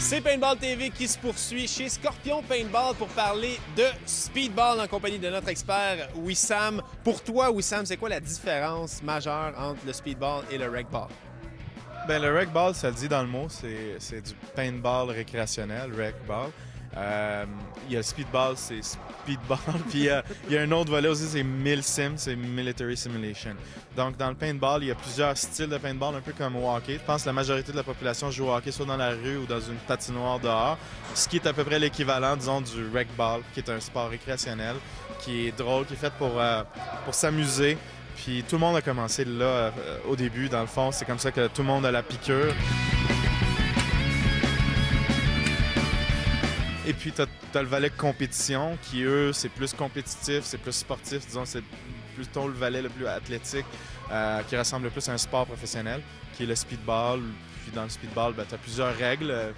C'est Paintball TV qui se poursuit chez Scorpion Paintball pour parler de speedball en compagnie de notre expert Wissam. Pour toi, Wissam, c'est quoi la différence majeure entre le speedball et le rec-ball? Ben, le rec-ball, ça le dit dans le mot, c'est du paintball récréationnel, rec-ball. Il y a le speedball, c'est speedball. Puis il y a un autre volet aussi, c'est MilSim, c'est Military Simulation. Donc dans le paintball, il y a plusieurs styles de paintball, un peu comme au hockey. Je pense que la majorité de la population joue au hockey soit dans la rue ou dans une patinoire dehors, ce qui est à peu près l'équivalent, disons, du rec-ball, qui est un sport récréationnel, qui est drôle, qui est fait pour s'amuser. Puis tout le monde a commencé là au début, dans le fond. C'est comme ça que tout le monde a la piqûre. Et puis, tu as le volet compétition qui, eux, c'est plus compétitif, c'est plus sportif. Disons, c'est plutôt le volet le plus athlétique qui ressemble le plus à un sport professionnel, qui est le speedball. Puis dans le speedball, tu as plusieurs règles,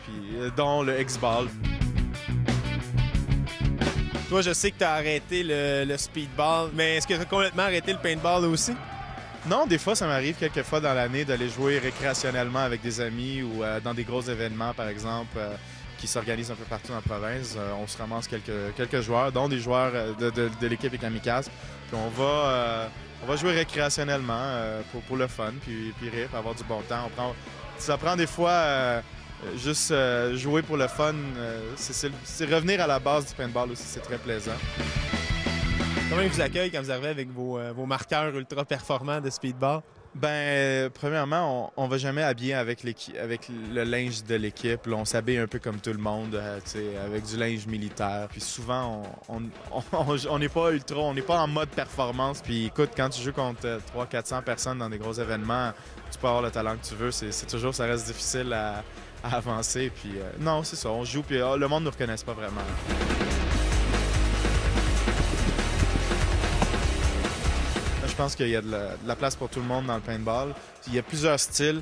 dont le X-ball. Toi, je sais que tu as arrêté le speedball, mais est-ce que tu as complètement arrêté le paintball aussi? Non, des fois, ça m'arrive quelques fois dans l'année d'aller jouer récréationnellement avec des amis ou dans des gros événements, par exemple, qui s'organisent un peu partout dans la province. On se ramasse quelques joueurs, dont des joueurs de l'équipe Kamikaze. Puis on va jouer récréationnellement pour le fun, puis rire, puis avoir du bon temps. Ça prend des fois juste jouer pour le fun. C'est revenir à la base du paintball aussi, c'est très plaisant. Comment ils vous accueillent quand vous arrivez avec vos marqueurs ultra performants de speedball? Ben, premièrement, on va jamais habiller avec le linge de l'équipe. On s'habille un peu comme tout le monde, avec du linge militaire. Puis souvent, on n'est pas ultra, on n'est pas en mode performance. Puis écoute, quand tu joues contre 300-400 personnes dans des gros événements, tu peux avoir le talent que tu veux. C'est toujours, ça reste difficile à avancer. Puis non, c'est ça, on joue, puis le monde ne nous reconnaît pas vraiment. Je pense qu'il y a de la place pour tout le monde dans le paintball. Il y a plusieurs styles.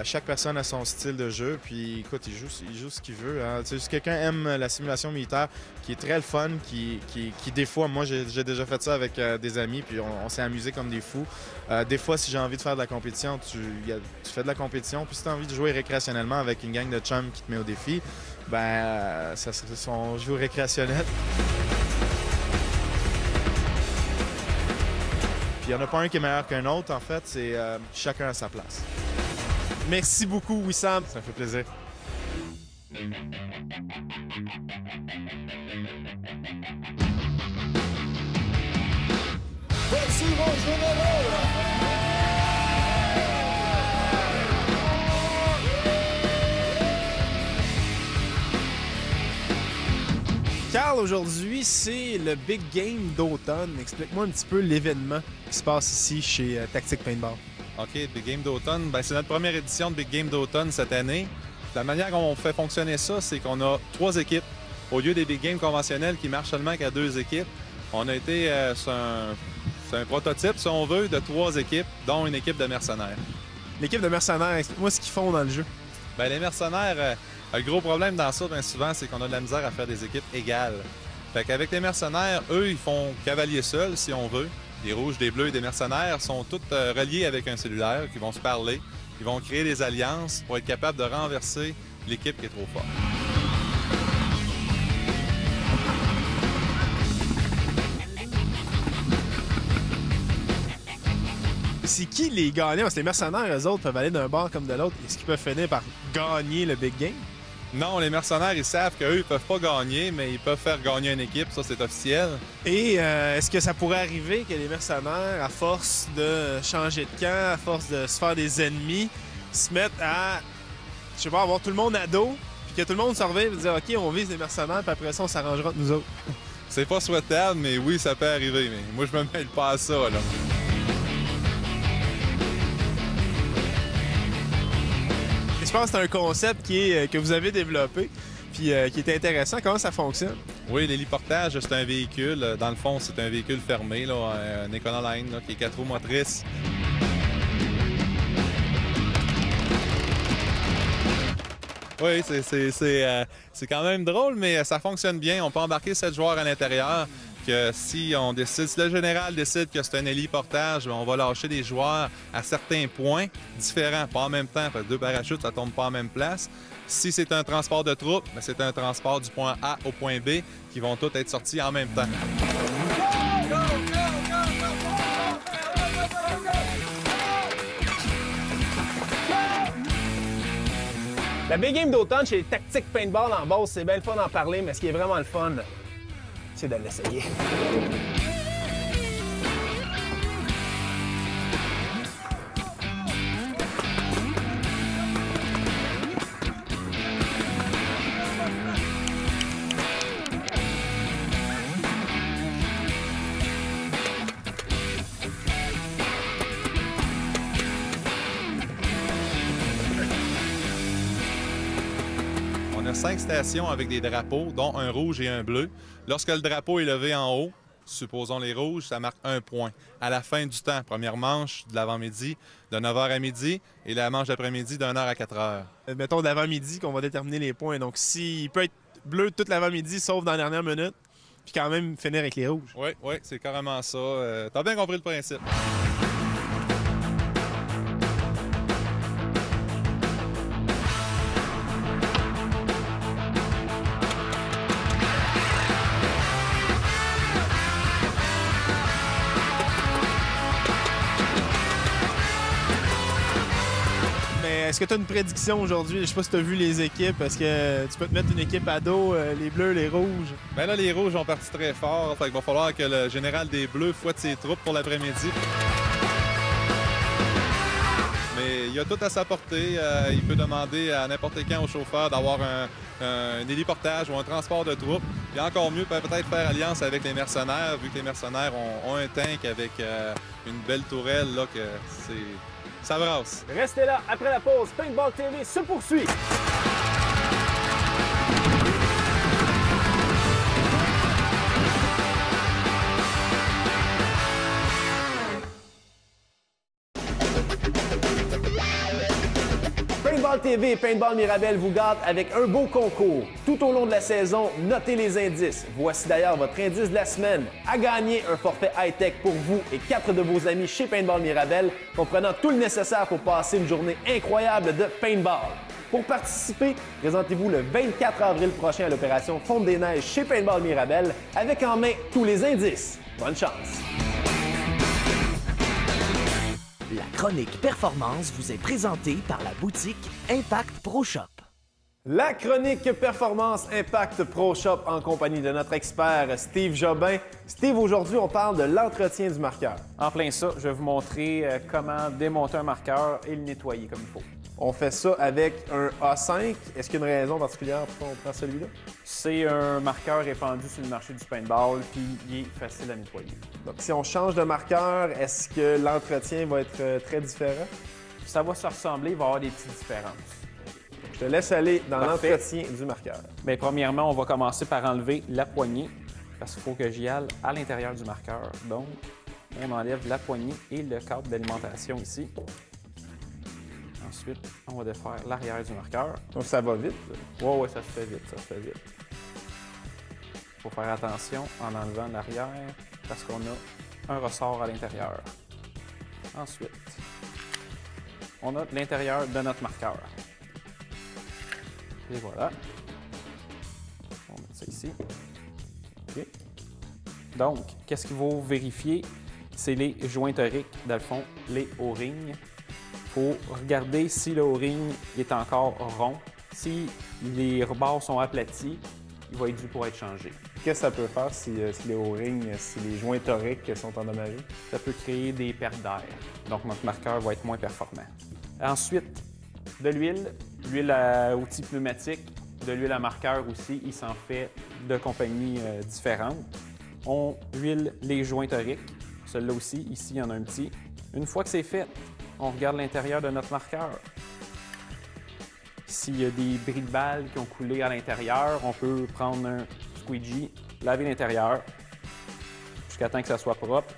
Chaque personne a son style de jeu. Puis écoute, il joue ce qu'il veut. Hein. Si quelqu'un aime la simulation militaire, qui est très le fun, qui des fois, moi j'ai déjà fait ça avec des amis, puis on s'est amusé comme des fous. Des fois, si j'ai envie de faire de la compétition, tu fais de la compétition. Puis si tu as envie de jouer récréationnellement avec une gang de chums qui te met au défi, ben ça serait son jeu récréationnel. Il n'y en a pas un qui est meilleur qu'un autre, en fait, c'est chacun à sa place. Merci beaucoup, Wissam. Ça me fait plaisir. Voici mon général! Carl, aujourd'hui, c'est le Big Game d'automne. Explique-moi un petit peu l'événement qui se passe ici chez Tactique Paintball. OK, Big Game d'automne. C'est notre première édition de Big Game d'automne cette année. La manière dont on fait fonctionner ça, c'est qu'on a 3 équipes. Au lieu des Big Games conventionnels qui marchent seulement qu'à 2 équipes, on a été sur un prototype, si on veut, de 3 équipes, dont une équipe de mercenaires. L'équipe de mercenaires, explique-moi ce qu'ils font dans le jeu. Les mercenaires, le gros problème dans ça, bien souvent, c'est qu'on a de la misère à faire des équipes égales. Fait qu'avec les mercenaires, eux, ils font cavalier seul, si on veut. Des rouges, des bleus et des mercenaires sont tous reliés avec un cellulaire, qui vont se parler. Ils vont créer des alliances pour être capables de renverser l'équipe qui est trop forte. C'est qui les gagnants? Parce que les mercenaires, eux autres, peuvent aller d'un bord comme de l'autre. Est-ce qu'ils peuvent finir par gagner le Big Game? Non, les mercenaires, ils savent qu'eux, ils peuvent pas gagner, mais ils peuvent faire gagner une équipe. Ça, c'est officiel. Et est-ce que ça pourrait arriver que les mercenaires, à force de changer de camp, à force de se faire des ennemis, se mettent à, je sais pas, avoir tout le monde à dos, puis que tout le monde se réveille et dire « OK, on vise les mercenaires, puis après ça, on s'arrangera entre nous autres. » C'est pas souhaitable, mais oui, ça peut arriver. Mais moi, je me mêle pas à ça, là. Je pense que c'est un concept que vous avez développé puis qui est intéressant. Comment ça fonctionne? Oui, l'héliportage, c'est un véhicule. Dans le fond, c'est un véhicule fermé, là, un Econoline là, qui est 4 roues motrices. Oui, c'est quand même drôle, mais ça fonctionne bien. On peut embarquer 7 joueurs à l'intérieur. Que si le général décide que c'est un héliportage, on va lâcher des joueurs à certains points différents, pas en même temps, parce que 2 parachutes, ça tombe pas en même place. Si c'est un transport de troupes, ben, c'est un transport du point A au point B qui vont tous être sortis en même temps. La Big Game d'automne chez les Tactiques Paintball en Beauce, c'est bien le fun d'en parler, mais ce qui est vraiment le fun, c'est de l'essayer. On a 5 stations avec des drapeaux, dont un rouge et un bleu. Lorsque le drapeau est levé en haut, supposons les rouges, ça marque 1 point. À la fin du temps, première manche de l'avant-midi, de 9h à midi, et la manche d'après-midi de 1h à 4h. Mettons d'avant-midi qu'on va déterminer les points. Donc, s'il peut être bleu toute l'avant-midi, sauf dans la dernière minute, puis quand même finir avec les rouges. Oui, c'est carrément ça. T'as bien compris le principe. Est-ce que tu as une prédiction aujourd'hui? Je sais pas si tu as vu les équipes. Est-ce que tu peux te mettre une équipe à dos, les bleus, les rouges? Bien là, les rouges ont parti très fort. Fait qu'il va falloir que le général des bleus fouette ses troupes pour l'après-midi. Mais il a tout à sa portée. Il peut demander à n'importe quand au chauffeur d'avoir un héliportage ou un transport de troupes. Et encore mieux, peut-être faire alliance avec les mercenaires, vu que les mercenaires ont un tank avec une belle tourelle, là, que c'est... Ça brasse. Restez là, après la pause, Paintball TV se poursuit. Paintball TV et Paintball Mirabel vous gâtent avec un beau concours. Tout au long de la saison, notez les indices. Voici d'ailleurs votre indice de la semaine. À gagner un forfait high-tech pour vous et 4 de vos amis chez Paintball Mirabel, comprenant tout le nécessaire pour passer une journée incroyable de paintball. Pour participer, présentez-vous le 24 avril prochain à l'opération Fonte des Neiges chez Paintball Mirabel avec en main tous les indices. Bonne chance! La chronique performance vous est présentée par la boutique Impact Pro Shop. La chronique Performance Impact Pro Shop en compagnie de notre expert Steve Jobin. Steve, aujourd'hui, on parle de l'entretien du marqueur. En plein ça, je vais vous montrer comment démonter un marqueur et le nettoyer comme il faut. On fait ça avec un A5. Est-ce qu'il y a une raison particulière pour qu'on prend celui-là? C'est un marqueur répandu sur le marché du paintball, puis il est facile à nettoyer. Donc, si on change de marqueur, est-ce que l'entretien va être très différent? Ça va se ressembler, il va y avoir des petites différences. Je te laisse aller dans Parfait. l'entretien du marqueur. Bien, premièrement, on va commencer par enlever la poignée, parce qu'il faut que j'y aille à l'intérieur du marqueur. Donc, on enlève la poignée et le câble d'alimentation ici. Ensuite, on va défaire l'arrière du marqueur. Donc, ça va vite. Oui, ça se fait vite, ça se fait vite. Il faut faire attention en enlevant l'arrière parce qu'on a un ressort à l'intérieur. Ensuite, on a l'intérieur de notre marqueur. Et voilà. On va mettre ça ici. OK. Donc, qu'est-ce qu'il faut vérifier? C'est les jointoriques, dans le fond, les O-rings. Il faut regarder si le O-ring est encore rond. Si les rebords sont aplatis, il va être dû pour être changé. Qu'est-ce que ça peut faire si les O-rings, si les joints toriques sont endommagés? Ça peut créer des pertes d'air. Donc, notre marqueur va être moins performant. Ensuite, de l'huile à outils pneumatiques, de l'huile à marqueur aussi, il s'en fait de compagnies différentes. On huile les joints toriques. Celui-là aussi, ici, il y en a un petit. Une fois que c'est fait, on regarde l'intérieur de notre marqueur. S'il y a des bris de balles qui ont coulé à l'intérieur, on peut prendre un squeegee, laver l'intérieur jusqu'à temps que ça soit propre.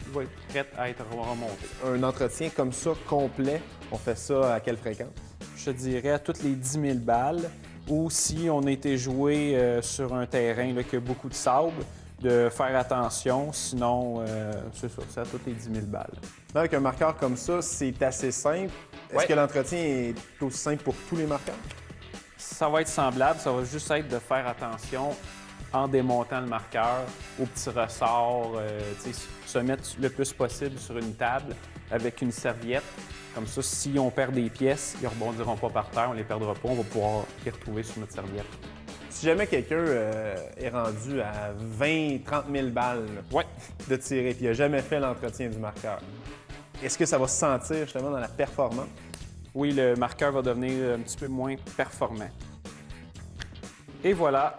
Il va être prêt à être remonté. Un entretien comme ça, complet, on fait ça à quelle fréquence? Je dirais à toutes les 10 000 balles ou si on a été joué sur un terrain là, qui a beaucoup de sable, de faire attention, sinon, c'est ça, c'est à toutes les 10 000 balles. Avec un marqueur comme ça, c'est assez simple. Est-ce Ouais. que l'entretien est aussi simple pour tous les marqueurs? Ça va être semblable, ça va juste être de faire attention en démontant le marqueur aux petits ressorts, se mettre le plus possible sur une table avec une serviette. Comme ça, si on perd des pièces, ils ne rebondiront pas par terre, on ne les perdra pas, on va pouvoir les retrouver sur notre serviette. Si jamais quelqu'un est rendu à 20-30 000 balles de tirer puis il n'a jamais fait l'entretien du marqueur, est-ce que ça va se sentir justement dans la performance? Oui, le marqueur va devenir un petit peu moins performant. Et voilà.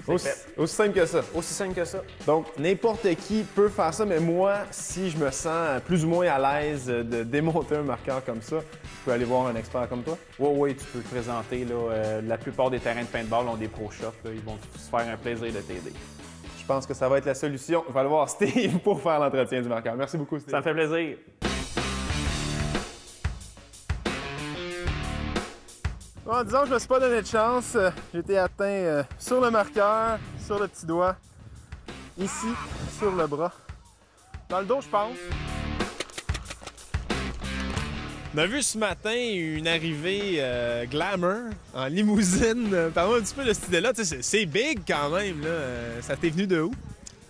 Aussi simple que ça. Aussi simple que ça. Donc, n'importe qui peut faire ça, mais moi, si je me sens plus ou moins à l'aise de démonter un marqueur comme ça, je peux aller voir un expert comme toi? Oui, tu peux te présenter. Là, la plupart des terrains de paintball ont des pro shops. Là, ils vont se faire un plaisir de t'aider. Je pense que ça va être la solution. Je vais aller voir Steve pour faire l'entretien du marqueur. Merci beaucoup, Steve. Ça me fait plaisir. Bon, disons que je me suis pas donné de chance. J'ai été atteint sur le marqueur, sur le petit doigt, ici, sur le bras. Dans le dos, je pense. On a vu ce matin une arrivée glamour en limousine. Parle-moi un petit peu de cette idée-là. C'est big quand même. Là. Ça t'est venu de où?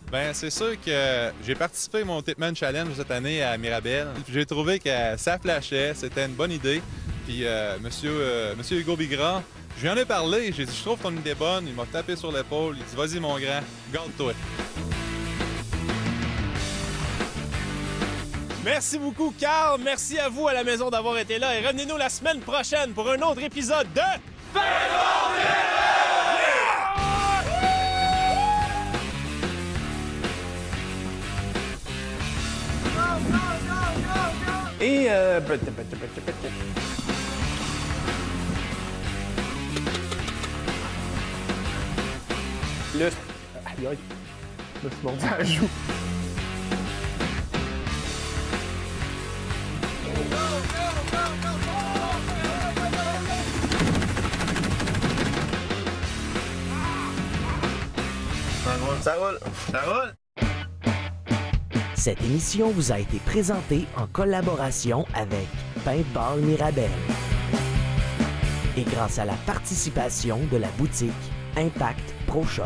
Ben c'est sûr que j'ai participé à mon Tipman Challenge cette année à Mirabel. J'ai trouvé que ça flashait, c'était une bonne idée. Puis monsieur Hugo Bigrand, je lui en ai parlé, j'ai dit je trouve ton idée bonne, il m'a tapé sur l'épaule, il dit vas-y mon grand, garde-toi. Merci beaucoup, Carl. Merci à vous à la maison d'avoir été là et revenez-nous la semaine prochaine pour un autre épisode de Et le... Aïe aïe, je me suis mordu à la joue. Ça roule, ça roule. Cette émission vous a été présentée en collaboration avec Paintball Mirabel et grâce à la participation de la boutique Impact Pro Shop.